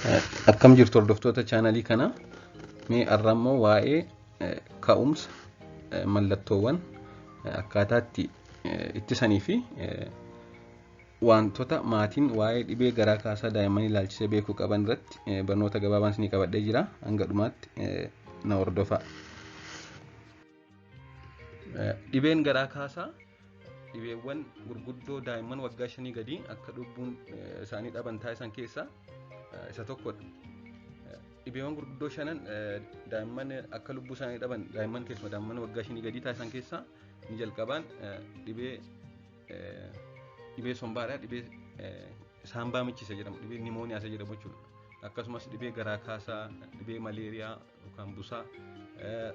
Akkam jirtu hordoftoota chaanalii kana. Mee arrammoo waa'ee ka'umsa mallattoowwan akkaataatti ittisanii fi wantoota maatiin waa'ee dhibee garaa kaasaa daa'imman ilaalchisee beekuu qaban irratti barnoota gabaabaan isinii qabadhee jira. Hanga dhumaatti na hordofaa. Dhibeen garaa kaasaa dhibeewwan gurguddoo daa'imman waggaa 5 gadii akka lubbuun isaanii dhaban taasisan keessaa isa tokkodha. Dhibeewwan gurguddoo shanan daa'imman akka lubbuu isaanii dhaban daa'imman keessumaa daa'imman waggaa 5 gadii taasisan keessaa ni jalqabaan dhibee sombaadha. Dhibee saambaa michisa jedhamu, dhibee nimooniyaa isa jedhamu jechuudha. Akkasumas dhibee garaa kaasaa, dhibee maleeriyaa yookaan busaa,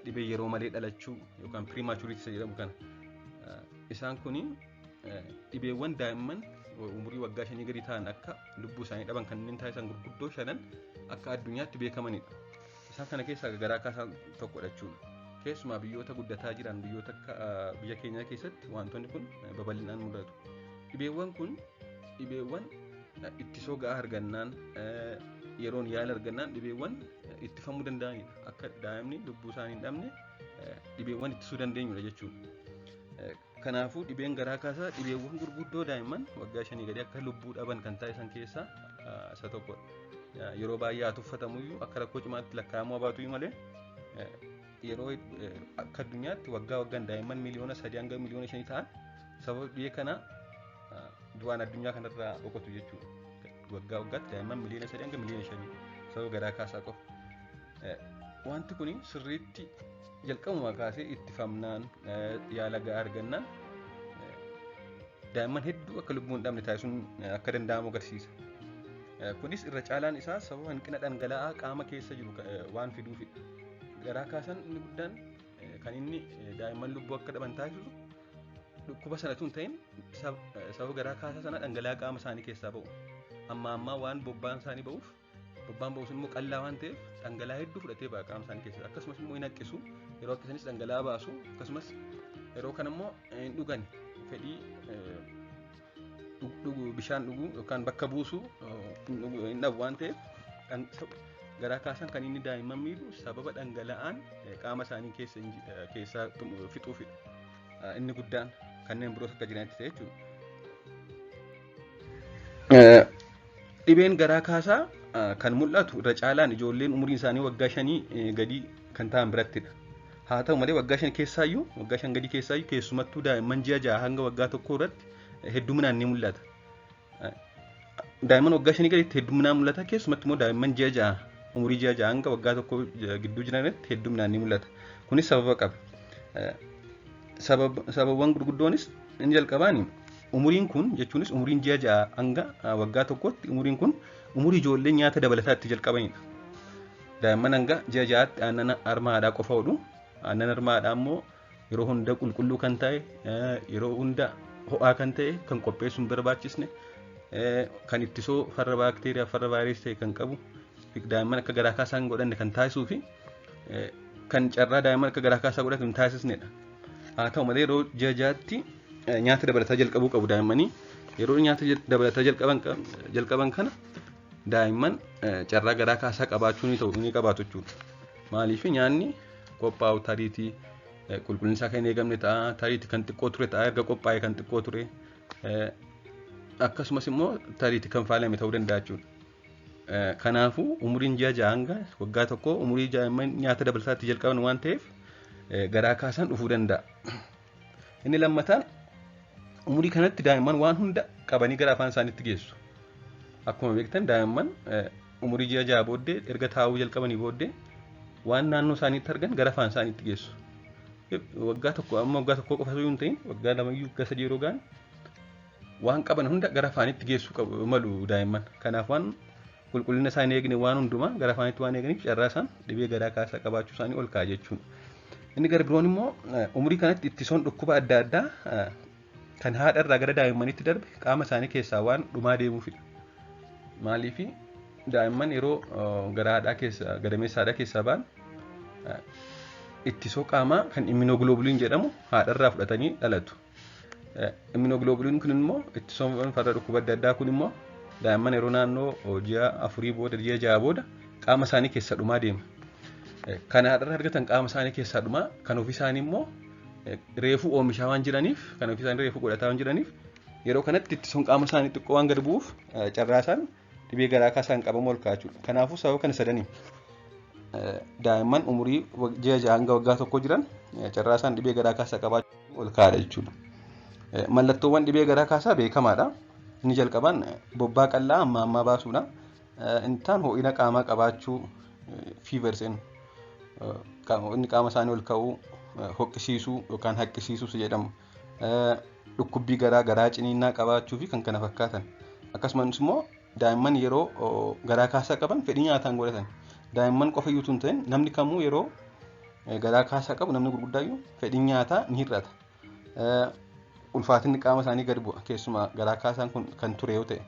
dhibee yeroo malee dhalachuu yookaan prematurity isa jedhamu kana. Isaan kuni dhibeewwan daa'imman umurii waggaa 5 gadii ta'an akka lubbuu isaanii dhaban kanneen taasisan gurguddoo shanan akka addunyaatti beekamanidha. Isaan kana keessaa garaa kaasaa tokkodha jechuudha. Keessumaa biyyoota guddataa jiran biyyoota akka biyya keenyaa keessatti wantoonni kun babal'inaan mul'atu. Dhibeewwan kun dhibeewwan ittisoo ga'aa argannaan yeroon yaala argannaan dhibeewwan ittifamuu danda'anidha. Akka daa'imni lubbuu isaanii hin dhabne dhibeewwan ittisuu dandeenyudha jechuudha. Kanaafuu dhibeen garaa kaasaa dhibeewwan gurguddoo daa'imman waggaa 5 gadii akka lubbuu dhaban kan taasisan keessaa isa tokkodha. Yeroo baay'ee tuffatamuyyuu akka rakkoo cimaatti lakkaa'amuu baatuyyuu malee yeroo akka addunyaatti waggaa waggaan daa'imman miliyoona 3 hanga miliyoona 5 ta'an sababa dhibee kana du'aan addunyaa kanarraa boqotu jechuudha. Waggaa waggaatti daa'imman miliyoona 3 hanga miliyoona 5 sababa garaa kaasaa qofa. Wanti kun sirriitti jalqabuma kaasee ittifamnaan yaala ga'aa argannaan daa'imman hedduu akka lubbuun dhabne taasisuun akka danda'amu agarsiisa. Kunis irra caalaan isaa sababa hanqina dhangala'aa qaama keessa jiru waan fiduufidha. Garaa kaasaan inni guddaan kan inni daa'imman lubbuu akka dhaban taasisu dhukkuba sanatu hin ta'in sababa garaa kaasaa sana dhangala'aa qaama isaanii keessaa ba'u. Ammaa waan bobbaan isaanii ba'uuf bobbaan ba'us immoo qallaa waan ta'eef dhangala'aa hedduu fudhatee ba'a qaama isaanii keessaa. Akkasumas immoo hin haqqisu, yeroo akkasanis dhangala'aa baasu, akkasumas yeroo kana immoo hin dhugan fedhii bishaan dhuguu yookaan bakka buusuu hin dhabu waan ta'eef garaa kaasaan kan inni daa'imman miidhu sababa dhangala'aan qaama isaanii keessaa fixuufidha. Inni guddaan kanneen biroos akka jiranitti ta'e jechuudha. Dhibeen garaa kaasaa kan mul'atu irra caalaan ijoolleen umuriin isaanii waggaa 5 gadii kan ta'an birattidha. Haa ta'u malee waggaa 5 keessaayyuu waggaa 5 gadii keessaayyuu keessumattuu daa'imman ji'a 6 hanga waggaa 1 irratti hedduminaan ni mul'ata. Daa'imman waggaa 5 gaditti hedduminaan mul'ata. Keessumattuu immoo daa'imman ji'a 6 umurii ji'a 6 hanga waggaa 1 gidduu jiranitti hedduminaan ni mul'ata. Kunis sababa qaba. Sababawwan gurguddoonis inni jalqabaani umuriin kun jechuunis umuriin ji'a 6 hanga waggaa 1tti umuriin kun umurii ijoollee nyaata dabalataa itti jalqabanidha. Daa'imman hanga ji'a 6tti aannan harma haadhaa qofa hodhu. Aannan harma haadhaa immoo yeroo hunda qulqulluu kan ta'e, yeroo hunda ho'aa kan ta'e, kan qopheessuu hin barbaachisne, kan ittisoo farra baakteeriyaa farra vaayirasii ta'e kan qabu, daa'imman akka garaa kaasaa hin godhanne kan taasisuu fi kan carraa daa'imman akka garaa kaasaa godhatu hin taasisnedha. Haa ta'u malee yeroo ji'a 6tti nyaata dabalataa jalqabuu qabu daa'immanii. Yeroo nyaata dabalataa jalqaban kana daa'imman carraa garaa kaasaa qabaachuu ni qabaatu jechuudha. Maaliif nyaanni qophaa'u tariitii qulqullinni isaa kan hin eegamne ta'a, tariitii kan xiqqoo ture ta'a, erga qophaa'e kan xiqqoo ture, akkasumas immoo tariitii kan faalame ta'uu danda'a jechuudha. Kanaafuu umuriin ji'a 6 hanga waggaa 1 umurii daa'imman nyaata dabalataatti jalqaban waan ta'eef garaa kaasaan dhufuu danda'a. Inni lammataan umurii kanatti daa'imman waan hunda qabanii gara afaan isaaniitti geessu. Akkuma beektan daa'imman umurii ji'a 6 booddee erga taa'uu jalqabanii booddee waan naannoo isaaniitti argan gara afaan isaaniitti geessu. Waggaa tokko amma waggaa tokko qofa osoo hin ta'in waggaa 2 waggaa 3 yeroo ga'an waan qaban hunda gara afaanitti geessuu qabu malu daa'imman. Kanaaf waan qulqullina isaanii eegne waan hundumaa gara afaanitti waan eeganiif carraa isaan dhibee garaa kaasaa qabaachuu isaanii ol ka'a jechuudha. Inni gara biroon immoo umurii kanatti ittisoon dhukkuba adda addaa kan haadharraa gara daa'immanitti darbe qaama isaanii keessaa waan dhumaa deemuufidha. Maaliif daa'imman yeroo gara haadhaa keessa gadameessa haadhaa keessaa ba'an ittisoo qaamaa kan immunoglobulin jedhamu haadharraa fudhatanii dhalatu. Immunoglobulin kun immoo ittisoon farra dhukkuba adda addaa kun immoo daa'imman yeroo naannoo ji'a 4 booda ji'a 6 booda qaama isaanii keessa dhumaa deema. Kana haadharra argatan qaama isaanii keessaa dhumaa kan ofii isaanii immoo reefuu oomishaa waan jiraniif kan ofii isaanii reefuu godhataa waan jiraniif yeroo kanatti ittisuun qaama isaanii xiqqoo waan gad bu'uuf carraasaan dhibee garaa kaasaan qabamu ol kaa'achuudha. Kanaafuu sababa kana sadanii daa'imman umurii ji'a 6 hanga waggaa 1 jiran carraasaan dhibee garaa kaasaa qabaachuu ol kaa'adha jechuudha. Mallattoowwan dhibee garaa kaasaa beekamaadha. Inni jalqabaan bobbaa qal'aa ammaa baasuudha. Intaan ho'ina qaamaa qabaachuu fiiversiin inni qaama isaanii ol ka'uu hoqqisiisuu yookaan haqqisiisuu jedhamu. Dhukkubbii garaa ciniinnaa qabaachuu fi kan kana fakkaatan. Akkasumas immoo daa'imman yeroo garaa kaasaa qaban fedhii nyaataan godhatan. Daa'imman qofa iyyuu tun ta'in namni kamuu yeroo garaa kaasaa qabu namni gurguddaayyuu fedhii nyaataa ni hir'ata. Ulfaatinni qaama isaanii gad bu'a. Keessumaa garaa kaasaan kun kan ture yoo ta'e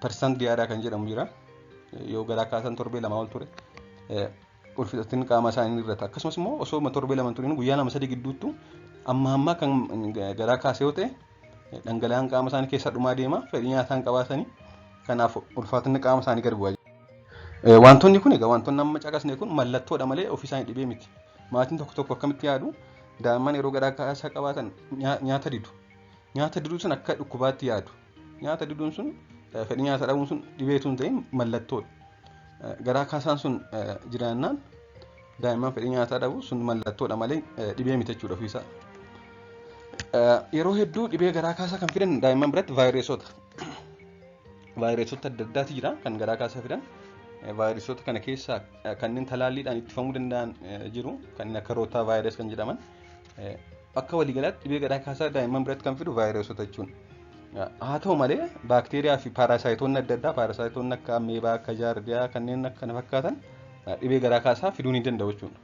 persantii aadaa kan jedhamu jira. Yoo garaa kaasaan torbee 2 ol ture ulfaatinni qaama isaanii ni hir'ata. Akkasumas immoo osoo torbee 2 turin guyyaa 2-3 gidduutti amma kan garaa kaasee yoo ta'e dhangala'aan qaama isaanii keessa dhumaa deema. Fedhii nyaataan qabaatanii kanaaf ulfaatinni qaama isaanii gad bu'a. Wantoonni kun egaa wantoonni amma caqasne kun mallattoodha malee ofii isaanii dhibee miti. Maatiin tokko akkamitti yaadu daa'imman yeroo garaa kaasaa qabaatan nyaata didu. Nyaata diduu sun akka dhukkubaatti yaadu. Nyaata diduun sun fedhii nyaataa dhabuun sun dhibee tun ta'in mallattoodha. Garaa kaasaan sun jiraannaan daa'imman fedhii nyaataa dhabu sun mallattoodha malee dhibee miti jechuudha ofiisaa. Yeroo hedduu dhibee garaa kaasaa kan fidan daa'imman biratti vaayireesota. Vaayireesota adda addaatu jira kan garaa kaasaa fidan. Vaayireesota kana keessaa kanneen talaalliidhaan ittifamuu danda'an jiru. Kanneen akka rootaa vaayirasii kan jedhaman. Akka waliigalaatti dhibee garaa kaasaa daa'imman biratti kan fidu vaayireesota jechuudha. Haa ta'u malee baakteeriyaa fi paarasaayitoonni adda addaa paarasaayitoonni akka ameebaa akka jaardiyaa kanneen kana fakkaatan dhibee garaa kaasaa fiduu ni danda'u jechuudha.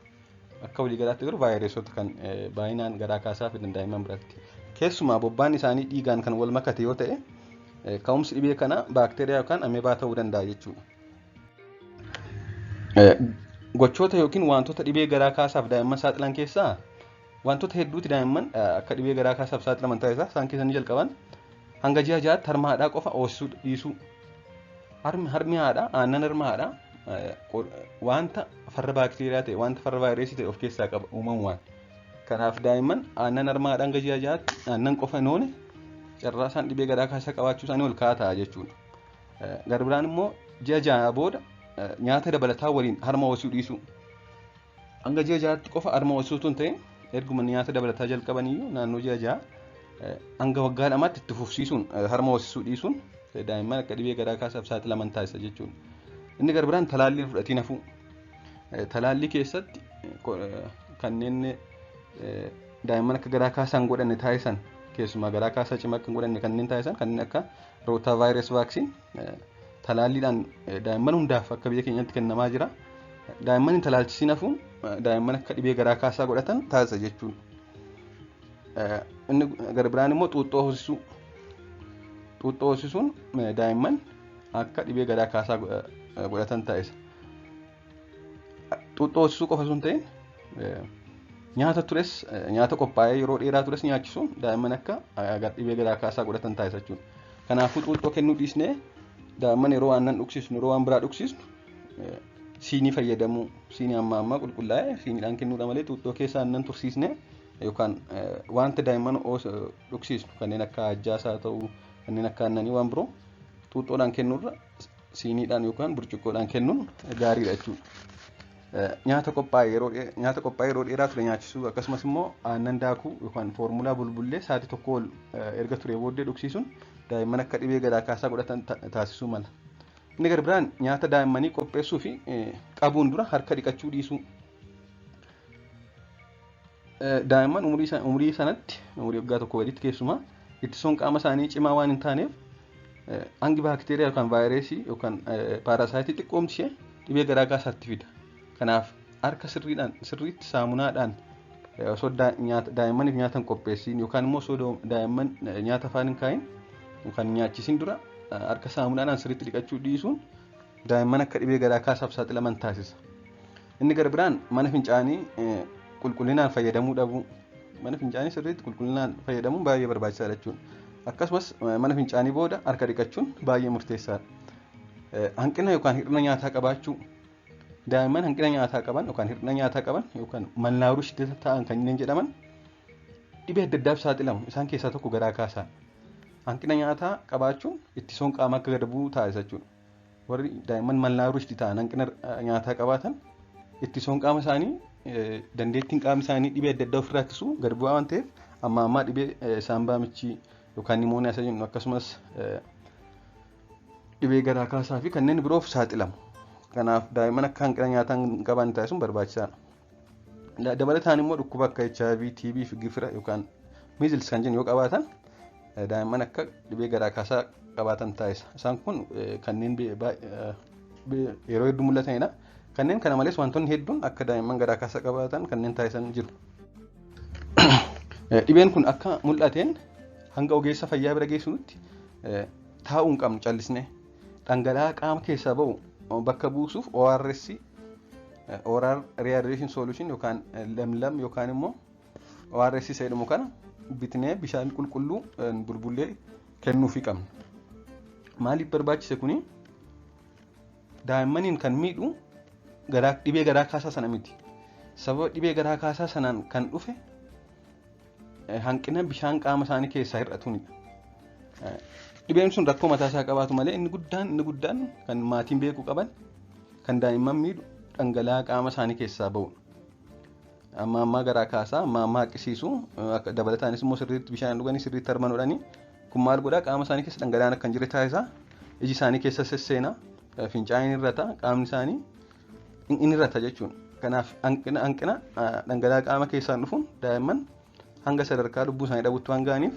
Akka waliigalaatti garuu vaayireesota kan baay'inaan garaa kaasaa fidan daa'imman biratti. Keessumaa bobbaan isaanii dhiigaan kan wal makate yoo ta'e ka'umsi dhibee kana baakteeriyaa yookaan ameebaa ta'uu danda'a jechuudha. Gochoota yookiin wantoota dhibee garaa kaasaaf daa'imman saaxilan keessaa wantoota hedduuti daa'imman akka dhibee garaa kaasaaf saaxilaman taasisaa. Isaan keessaa ni jalqaban hanga ji'a 6tti harma haadhaa qofa hoosisuu dhiisuu. Harmi haadhaa aannan harma haadhaa wanta farra baakteeriyaa ta'e wanta farra vaayirasii ta'e of keessaa qaba uumamumaan. Kanaaf daa'imman aannan harma haadhaa hanga ji'a 6tti aannan qofa hin oone carraasaan dhibee garaa kaasaa qabaachuu isaanii ol kaa'ata jechuudha. Gara biraan immoo ji'a 6 booda nyaata dabalataa waliin harma hoosisuu dhiisuu. Hanga ji'a 6tti qofa harma hoosisuu hin ta'in erguma nyaata dabalataa jalqabaniyyuu naannoo ji'a 6 hanga waggaa 2tti itti fufsiisuun harma hoosisuu dhiisuun daa'imman akka dhibee garaa kaasaaf saaxilaman taasisa jechuudha. Inni gara biraan talaallii fudhatiin hafuu. Talaallii keessatti kanneen daa'imman akka garaa kaasaan godhanne taasisan keessumaa garaa kaasaa cimaa akka godhanne kanneen taasisan kanneen akka rootaa vaayirasii vaaksiin talaalliidhaan daa'imman hundaaf akka biyya keenyatti kennamaa jira. Daa'imman hin talaalchisiin hafuun daa'imman akka dhibee garaa kaasaa godhatan taasisa jechuudha. Inni gara biraan immoo xuuxxoo hoosisuu. Xuuxxoo hoosisuun daa'imman akka dhibee garaa kaasaa godhatan taasisa. Xuuxxoo hoosisuu qofa sun ta'in nyaata qophaa'ee yeroo dheeraa tures nyaachisuun daa'imman akka dhibee garaa kaasaa godhatan taasisa jechuudha. Kanaafuu xuuxxoo kennuu dhiisnee daa'imman yeroo aannan dhugsisnu yeroo waan biraa dhugsisnu siinii fayyadamuu. Siinii amma qulqullaa'ee siiniidhaan kennuudha malee xuuxxoo keessa aannan tursiisnee yookaan wanta daa'imman dhugsisnu kanneen akka ajjaasaa ta'uu kanneen akka aannanii waan biroo xuuxxoodhaan kennuurra siiniidhaan yookaan burcuqqoodhaan kennuun gaariidha jechuudha. Nyaata qophaa'ee yeroo dheeraa ture nyaachisuu akkasumas immoo aannan daakuu yookaan foormulaa bulbullee sa'aatii tokko ol erga ture booddee dhugsisuun daa'imman akka dhibee garaa kaasaa godhatan taasisuu mala. Inni gara biraan nyaata daa'immanii qopheessuu fi qabuun dura harka dhiqachuu dhiisuu. Daa'imman umurii sanatti umurii waggaa 1 gaditti keessumaa ittisuun qaama isaanii cimaa waan hin taaneef hangi baakteeriyaa yookaan vaayirasii yookaan paarasaayitii xiqqoomti ishee dhibee garaa kaasaatti fida. Kanaaf harka sirriitti saamunaadhaan osoo daa'immaniif nyaata hin qopheessiin yookaan immoo osoo daa'imman nyaata afaan hin kaa'iin yookaan nyaachisiin dura harka saamunaadhaan sirriitti dhiqachuu dhiisuun daa'imman akka dhibee garaa kaasaaf saaxilaman taasisa. Inni gara biraan mana fincaanii qulqullinaan fayyadamuu dhabuu. Mana fincaanii sirriitti qulqullinaan fayyadamuun baay'ee barbaachisaadha jechuudha. akkasumas mana fincaanii booda harka dhiqachuun baay'ee murteessaadha. Hanqina yookaan hir'ina nyaataa qabaachuu daa'imman hanqina nyaataa qaban yookaan hir'ina nyaataa qaban yookaan malnaaruush ta'an kanneen jedhaman dhibee adda addaaf saaxilamu. Isaan keessaa tokko garaa kaasaa. Hanqina nyaataa qabaachuun ittisoon qaama akka gad bu'u taasisa jechuudha. Warri daa'imman malnaaruush ta'an hanqina nyaataa qabaatan ittisoon qaama isaanii dandeettiin qaama isaanii dhibee adda addaa ofirraa ittisuu gad bu'aa waan ta'eef amma dhibee saambaa michii yookaan nimooniyaa isa jennu akkasumas dhibee garaa kaasaa fi kanneen biroof saaxilamu. Kanaaf daa'imman akka hanqina nyaataa hin qaban taasisuun barbaachisaadha. Dabalataan immoo dhukkuba akka HIV, TB fi gifira yookaan measles kan jennu yoo qabaatan daa'imman akka dhibee garaa kaasaa qabaatan taasisa. Isaan kun kanneen yeroo hedduu mul'atanidha. Kanneen kana malees wantoonni hedduun akka daa'imman garaa kaasaa qabaatan kanneen taasisan jiru. Dhibeen kun akka mul'ateen hanga ogeessa fayyaa bira geessuutti taa'uu hin qabnu callisnee dhangala'aa qaama keessaa ba'u bakka buusuuf ORS oral rehydration solution yookaan lamlam yookaan immoo ORS isa jedhamu kana bitnee bishaan qulqulluu bulbullee kennuufii qabna. Maaliif barbaachise kuni? Daa'immaniin kan miidhu dhibee garaa kaasaa sana miti. Sababa dhibee garaa kaasaa sanaan kan dhufe hanqina bishaan qaama isaanii keessaa hir'atuunidha. Dhibeen sun rakkoo mataa isaa qabaatu malee inni guddaan kan maatiin beekuu qaban kan daa'imman miidhu dhangala'aa qaama isaanii keessaa ba'u. Amma garaa kaasaa amma haqqisiisu dabalataanis immoo sirriitti bishaan dhuganii sirriitti harma hodhanii kun maal godhaa qaama isaanii keessa dhangala'aan akka hin jirre taasisaa. Iji isaanii keessa sesseenaa fincaanii irrata qaamni isaanii inni irrata jechuudha. Kanaaf hanqina dhangala'aa qaama keessaan dhufuun daa'imman hanga sadarkaa lubbuu isaanii dhabuutti waan ga'aniif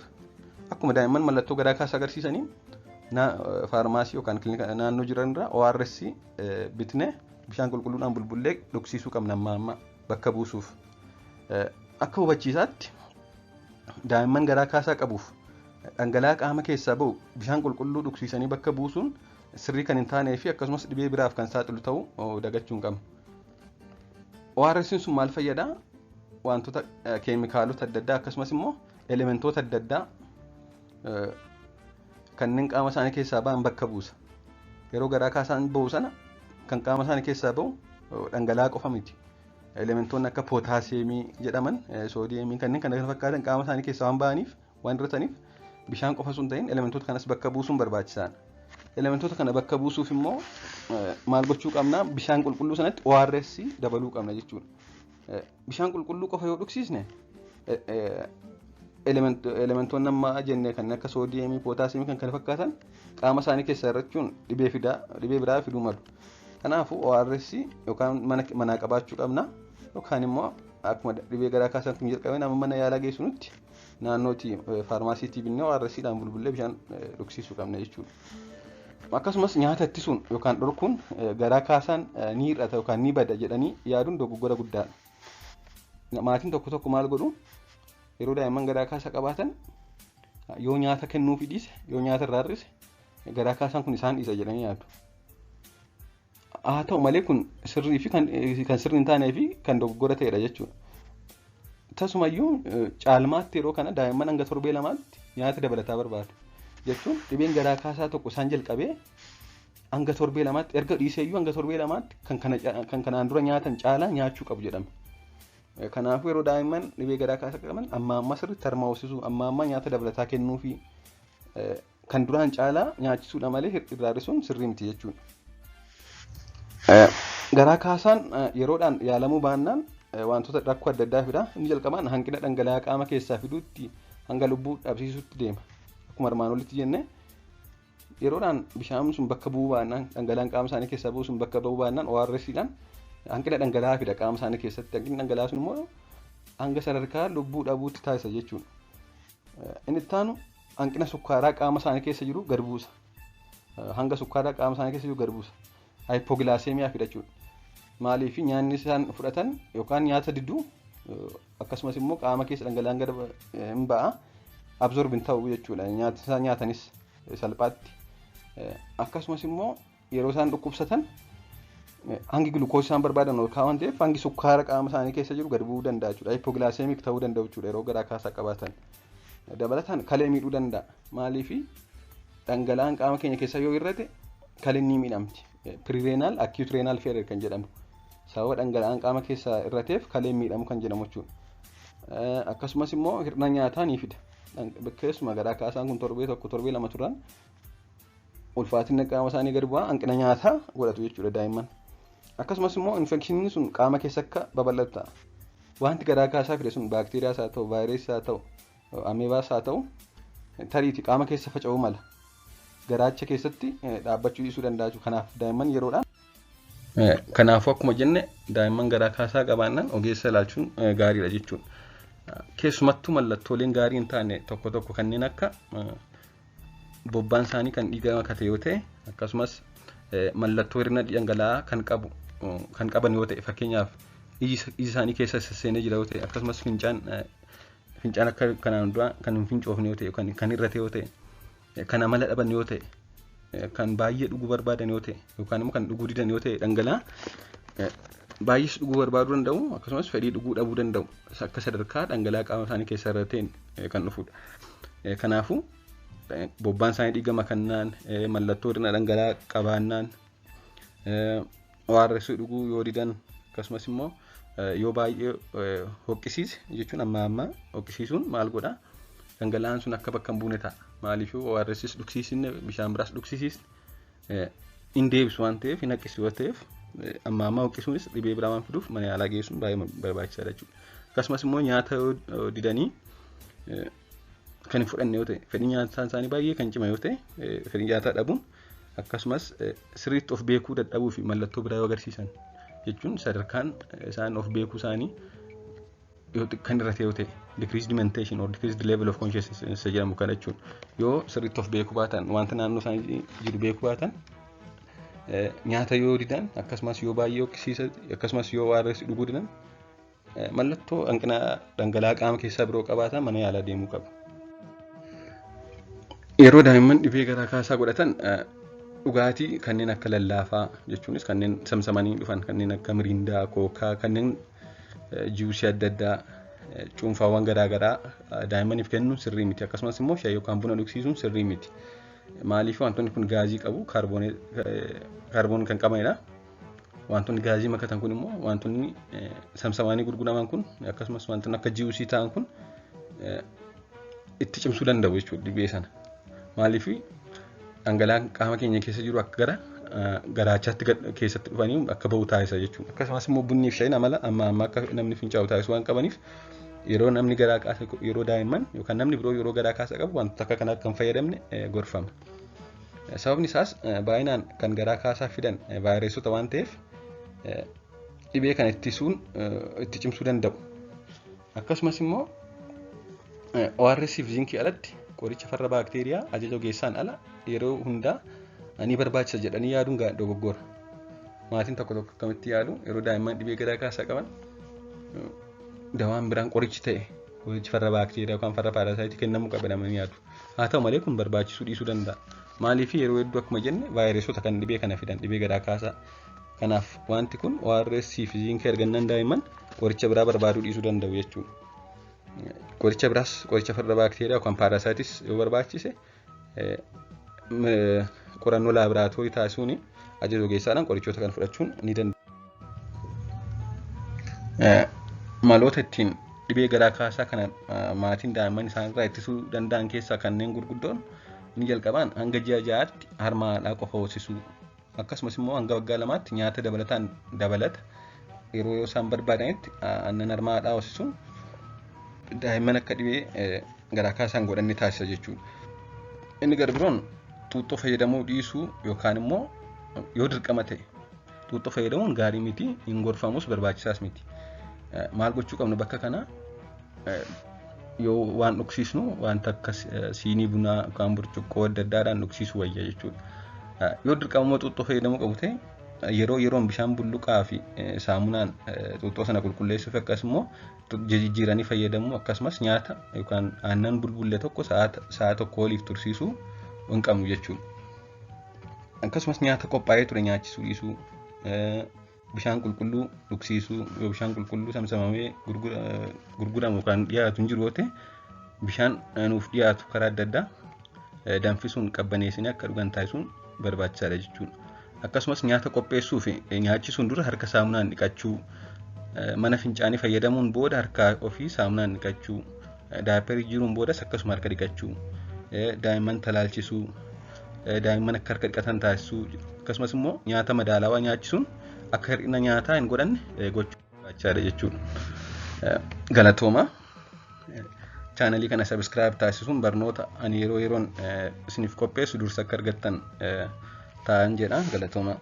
akkuma daa'imman mallattoo garaa kaasaa agarsiisanii faarmaasii yookaan kilinika naannoo jiran irraa ORS bitnee bishaan qulqulluudhaan bulbullee dhugsiisuu qabna amma bakka buusuuf. Akka hubachiisaatti daa'imman garaa kaasaa qabuuf dhangala'aa qaama keessaa ba'u bishaan qulqulluu dhugsiisanii bakka buusuun sirrii kan hin taanee fi akkasumas dhibee biraaf kan saaxilu ta'uu dagachuu hin qabnu. ORS sun maal fayyadaa? Wantoota keemikaalota adda addaa akkasumas immoo elementoota adda addaa kanneen qaama isaanii keessaa ba'an bakka buusa. Yeroo garaa kaasaan ba'u sana kan qaama isaanii keessaa ba'u dhangala'aa qofa miti. Elementoonni akka pootaasiyeemii jedhaman, soodiyeemii kanneen kana fakkaatan qaama isaanii keessaa waan ba'aniif waan hir'ataniif bishaan qofa sun ta'in elementoota kanas bakka buusuun barbaachisaadha. Elementoota kana bakka buusuuf immoo maal gochuu qabna? Bishaan qulqulluu sanatti ORS dabaluu qabna jechuudha. Bishaan qulqulluu qofa yoo dhugsiisne elementoonni amma jennee kanneen akka soodiyeemii, pootaasiyeemii kan kana fakkaatan qaama isaanii keessaa hir'achuun dhibee biraa fiduu malu. Kanaafuu ORS yookaan manaa qabaachuu qabna yookaan immoo akkuma dhibee garaa kaasan kun jalqabee nama mana yaalaa geessunutti naannootti faarmaasiitii binnee ORSdhaan bulbullee bishaan dhugsiisuu qabna jechuudha. Akkasumas nyaata ittisuun yookaan dhorkuun garaa kaasaan ni hir'ata yookaan ni bada jedhanii yaaduun dogoggora guddaadha. Maatiin tokko maal godhu? Yeroo daa'imman garaa kaasaa qabaatan yoo nyaata kennuufii dhiise yoo nyaata irraa hir'ise garaa kaasaan kun isaan dhiisa jedhanii yaadu. Haa ta'u malee kun sirrii fi kan sirrii hin taanee fi kan dogoggora ta'edha jechuudha. Tasumayyuu caalmaatti yeroo kana daa'imman hanga torbee lamaatti nyaata dabalataa barbaadu. Jechuun dhibeen garaa kaasaa tokko isaan jalqabee hanga torbee lamaatti erga dhiiseeyyuu hanga torbee lamaatti kan kanaan dura nyaatan caalaa nyaachuu qabu jedhama. Kanaafuu yeroo daa'imman dhibee garaa kaasaa qaban amma sirriitti harma hoosisuu amma nyaata dabalataa kennuu fi kan duraan caalaa nyaachisuudha malee irraa hir'isuun sirrii miti jechuudha. Garaa kaasaan yeroodhaan yaalamuu baannaan wantoota rakkoo adda addaa fida. Inni jalqabaan hanqina dhangala'aa qaama keessaa fiduutti hanga lubbuu dhabsiisuutti deema. Akkuma armaan olitti jenne yeroodhaan bishaan sun bakka bu'uu baannaan dhangala'aan qaama isaanii keessaa bu'u sun bakka bu'uu baannaan ORSdhaan hanqina dhangala'aa fida qaama isaanii keessatti. Hanqinni dhangala'aa sun immoo hanga sadarkaa lubbuu dhabuutti taasisa jechuudha. Inni itti aanu hanqina sukkaaraa qaama isaanii keessa jiru gad buusa. Hanga sukkaaraa qaama isaanii keessa jiru gad buusa. Hypoglycemia fidachuudha. Maaliif nyaanni isaan fudhatan yookaan nyaata diduu akkasumas immoo qaama keessa dhangala'aan gad hin ba'a absorb hin ta'u jechuudha. Nyaata isaan nyaatanis salphaatti. Akkasumas immoo yeroo isaan dhukkubsatan hangi glukoosii isaan barbaadan ol kaa'an ta'eef hangi sukkaara qaama isaanii keessa jiru gad bu'uu danda'a jechuudha. Hypoglycemic ta'uu danda'u jechuudha yeroo garaa kaasaa qabaatan. dabalataan kalee miidhuu danda'a. Maaliif dhangala'aan qaama keenya keessa yoo hir'ate kaleen ni miidhamti. Pre-renal acute renal failure kan jedhamu. Sababa dhangala'aan qaama keessa hir'ateef kaleen miidhamu kan jedhamu jechuudha. Akkasumas immoo hir'ina nyaataa ni fida. Keessumaa garaa kaasaan kun torbee tokko torbee lama turan ulfaatina qaama isaanii gadi bu'aa hanqina nyaataa godhatu jechuudha daa'imman. Akkasumas immoo infekshiniin sun qaama keessa akka babal'atu ta'a. Wanti garaa kaasaa fide sun baakteeriyaas haa ta'u, vaayirasii haa ta'u, ameebaas haa ta'u tariitii qaama keessa faca'uu mala. Garaacha keessatti dhaabbachuu dhiisuu danda'a. Kanaaf daa'imman yeroodhaan. Kanaafuu akkuma jenne daa'imman garaa kaasaa qabaannan ogeessa ilaalchuun gaariidha jechuudha. Keessumattuu mallattooleen gaarii hin taane tokko tokko kanneen akka bobbaan isaanii kan dhiiga makate yoo ta'e akkasumas mallattoo hir'ina dhangala'aa kan qaban yoo ta'e fakkeenyaaf iji isaanii keessa seenee jira yoo ta'e akkasumas fincaan akka kanaan dura kan hin fincoofne yoo ta'e kan hir'ate yoo ta'e kan amala dhaban yoo ta'e kan baay'ee dhuguu barbaadan yoo ta'e yookaan immoo kan dhuguu didan yoo ta'e dhangala'aa baay'ees dhuguu barbaaduu danda'u akkasumas fedhii dhuguu dhabuu danda'u akka sadarkaa dhangala'aa qaama isaanii keessa hir'ateen kan dhufudha. Kanaafuu bobbaan isaanii dhiiga makannaan mallattoo hir'ina dhangala'aa qabaannaan ORS dhuguu yoo didan akkasumas immoo yoo baay'ee hoqqisiise jechuun amma hoqqisiisuun maal godhaa dhangala'aan sun akka bakka hin buune ta'a. Maaliif ORS dhugsiisne bishaan biraas dhugsiisne hin deebisu waan ta'eef hin haqqisu yoo ta'eef amma hoqqisuunis dhibee biraa waan fiduuf mana yaalaa geessuun baay'ee barbaachisaadha jechuudha. Akkasumas immoo nyaata yoo didanii kan hin fudhanne yoo ta'e fedhii nyaataa isaanii baay'ee kan cima yoo ta'e fedhii nyaataa dhabuun akkasumas sirriitti of beekuu dadhabuu fi mallattoo biraa yoo agarsiisan jechuun sadarkaan isaan of beekuu isaanii kan irratti yoo ta'e decreased mentation or decreased level of consciousness jedhamu kana jechuun yoo sirriitti of beekuu baatan wanta naannoo isaanii jiru beekuu baatan nyaata yoo didan akkasumas yoo baay'ee hoqqisiisan akkasumas yoo ORS dhuguu didan mallattoo hanqina dhangala'aa qaama keessaa biroo qabaatan mana yaalaa deemuu qabu. Yeroo daa'imman dhibee garaa kaasaa godhatan dhugaatii kanneen akka lallaafaa jechuunis kanneen samsamanii dhufan kanneen akka miriindaa, kookaa, kanneen juusii adda addaa, cuunfaawwan garaa garaa daa'immaniif kennuun sirrii miti. Akkasumas immoo shaayii yookaan buna dhugsiisuun sirrii miti. Maaliif wantoonni kun gaazii qabu kaarboon kan qabanidha. Wantoonni gaazii makatan kun immoo wantoonni samsamanii gurguraman kun akkasumas wantoonni akka juusii ta'an kun itti cimsuu danda'u jechuudha dhibee sana. Maaliif dhangala'aan qaama keenya keessa jiru akka garaachaatti keessatti dhufanii akka bahu taasisa jechuudha. Akkasumas immoo bunnii fi shaayiin amala amma akka namni fincaa'u taasisu waan qabaniif yeroo namni garaa kaasa yeroo daa'imman yookaan namni biroo yeroo garaa kaasa qabu wantoota akka kanaa kan fayyadamne gorfama. Sababni isaas baay'inaan kan garaa kaasaa fidan vaayirasota waan ta'eef dhibee kana ittisuun itti cimsuu danda'u. Akkasumas immoo ORS fi zinkii alatti qoricha farra baakteeriyaa ajaja ogeessaan ala yeroo hundaa ni barbaachisa jedhanii yaaduun dogoggora. Maatiin tokko tokko akkamitti yaadu yeroo daa'imman dhibee garaa kaasaa qaban dawaan biraan qorichi ta'e qorichi farra baakteeriyaa yookaan farra paarasaayitii kennamuu qaba jedhamanii yaadu. Haa ta'u malee kun barbaachisuu dhiisuu danda'a. Maaliif yeroo hedduu akkuma jenne vaayirasota kan dhibee kana fidan dhibee garaa kaasaa. Kanaaf wanti kun ORS fi zinkii argannan daa'imman qoricha biraa barbaaduu dhiisuu danda'u jechuudha. Qoricha biraas qoricha farra baakteeriyaa yookaan paarasaayitis yoo barbaachise qorannoo laaboraatoorii taasisuun ajaja ogeessaadhaan qorichoota kan fudhachuun ni danda'ama. Maloota ittiin dhibee garaa kaasaa kana maatiin daa'imman isaanirraa ittisuu danda'an keessaa kanneen gurguddoon ni jalqabaan hanga ji'a ja'aatti harma haadhaa qofa hoosisuu akkasumas immoo hanga waggaa lamaatti nyaata dabalataan dabalata yeroo isaan barbaadanitti aannan harma haadhaa hoosisuun daa'imman akka dhibee garaa kaasaan godhanne taasisa jechuudha. Inni garbiroon xuuxxoo fayyadamuu dhiisuu yookaan immoo yoo dirqama ta'e xuuxxoo fayyadamuun gaarii miti hin gorfamus barbaachisaas miti. Maal gochuu qabnu bakka kana yoo waan dhugsiisnu wanta akka siinii bunaa yookaan burcuqqoo adda addaadhaan dhugsiisuu wayya jechuudha. Yoo dirqama immoo xuuxxoo fayyadamuu qabu ta'e yeroon bishaan bulluqaa fi saamunaan xuuxxoo sana qulqulleessuuf akkasumas jijjiiranii fayyadamuu akkasumas nyaata yookaan aannan bulbulle tokko sa'a tokko oliif tursiisuu hin qabnu jechuudha. Akkasumas nyaata qophaa'ee ture nyaachisuu dhiisuu bishaan qulqulluu dhugsiisuu yoo bishaan qulqulluu samsamamee gurguramu kan dhiyaatu hin jiru yoo ta'e bishaan nuuf dhiyaatu karaa adda addaa danfisuun qabbaneessanii akka dhugan taasisuun barbaachisaadha jechuudha. Akkasumas nyaata qopheessuu fi nyaachisuun dura harka saamunaan dhiqachuu, mana fincaanii fayyadamuun booda harka ofii saamunaan dhiqachuu, daayiperii jiruun boodas akkasuma harka dhiqachuu, daa'imman talaalchisuu, daa'imman akka harka dhiqatan taasisuu, akkasumas immoo nyaata madaalawaa nyaachisuun akka hir'ina nyaataa hin godhanne gochuu barbaachisaadha jechuudha. Galatooma. Chaanalii kana subscribe taasisuun barnoota ani yeroo yeroon isiniif qopheessu dursa akka argattan ta'an jedha. Galatooma.